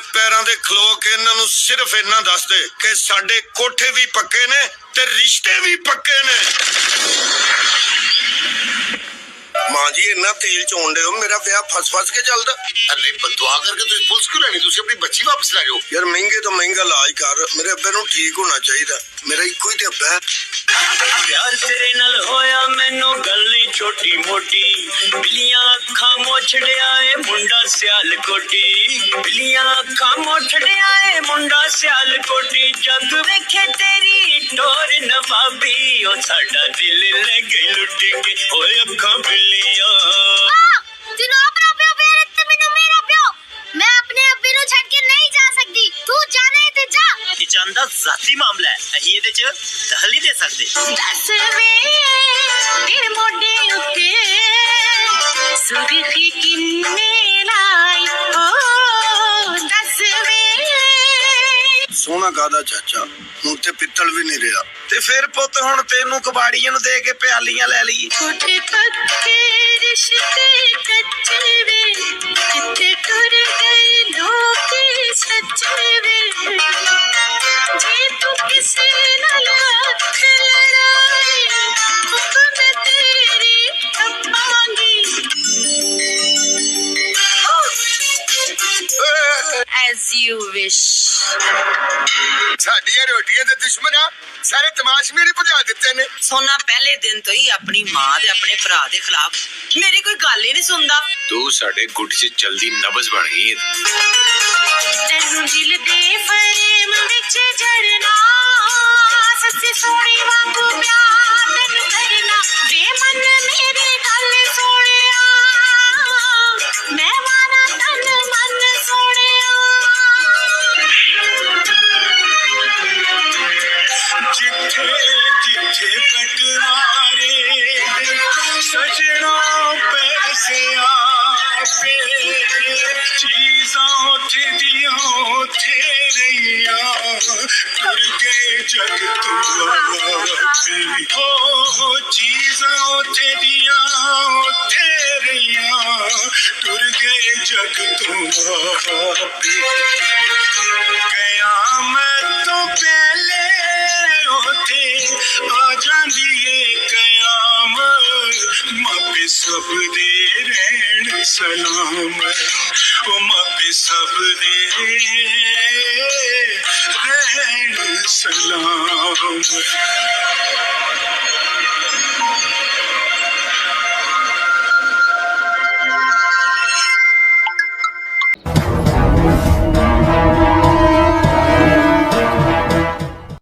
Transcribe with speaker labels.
Speaker 1: पैरों दे खलो के इन्हां नूं सिर्फ इन्ना दस दे कि साडे कोठे भी पक्के ने ते रिश्ते भी पक्के ने। मां जी इन्ना तेल चोन दे मेरा ब्याह फस के चलदा।
Speaker 2: अरे बददुआ करके तुम पुलिस क्यों लैनी? तुम अपनी बच्ची वापस लै जाओ
Speaker 1: यार। महंगे तो महंगा इलाज कर, मेरे अब्बे नूं ठीक होना चाहिए। मेरा इको ही ते अब्बा है।
Speaker 3: प्यार तेरे नाल होया मैनू गल नहीं छोटी मोटी, बिलियां अखां मोछड़िया ए मुंडा सियाल कोटी, बिलियां अखां मोछड़िया ए मुंडा सियाल कोटी, जग वेखे तेरी टोर नवाबी, ओ साडा दिल ले गई लुट के ओए अखां बिलियां।
Speaker 4: तैनू अपना प्यो प्यार ते मैनू मेरा प्यो। मैं अपने अब्बे नू छड़ के नहीं जा सकदी, तू जाने ते जा।
Speaker 3: ये चंदा जाती मामला है, अही इहदे च दखल नहीं दे सकदे।
Speaker 4: दस वे तेरे मोढे उत्ते सुर्खी किन्ने लाई, ओ दस वे।
Speaker 1: सोना कादा चाचा, हुण ते पित्तल भी नहीं रहा। ते फिर पुत हुण तेनू कबाड़ियां नूं दे के प्यालियां ले लई।
Speaker 4: छोटे पक्के रिश्ते कच्चे वे, किथे टुर गए लोग सच्चे वे। जे तू किसे नाल अख लड़ाए, हुक्म तेरी टपांगी। As you wish.
Speaker 2: साडियां रोटियां दे दुश्मन आ सारे तमाश मेरे भजा दिते ने।
Speaker 5: सोना पहले दिन तो ही अपनी मां दे अपने भरा दे खिलाफ मेरी कोई गल ही नहीं सुनदा।
Speaker 6: तू साडे गुट च जल्दी नबज बन गई।
Speaker 4: तेनू दिल दे फरेम विच जड़ना, सच्ची सोनी वांगू प्यार तेनू करना। बेमन मेरी गल सोनिया, मैं माना तन मन सोनिया।
Speaker 3: जिथे जिथे बटवारे सजना पैसे आपे, चीज़ां उथे दियां उथे रहियां, टुर गए जग तो आपे। हो चीज़ां उथे दियां उथे रहियां, टुर गए जग तो आपे। कयामत तो पहले होते आ जांदी ए कयामत, मापे सब दे रहन सलाम, ओ मापे सब दे रहन सलाम।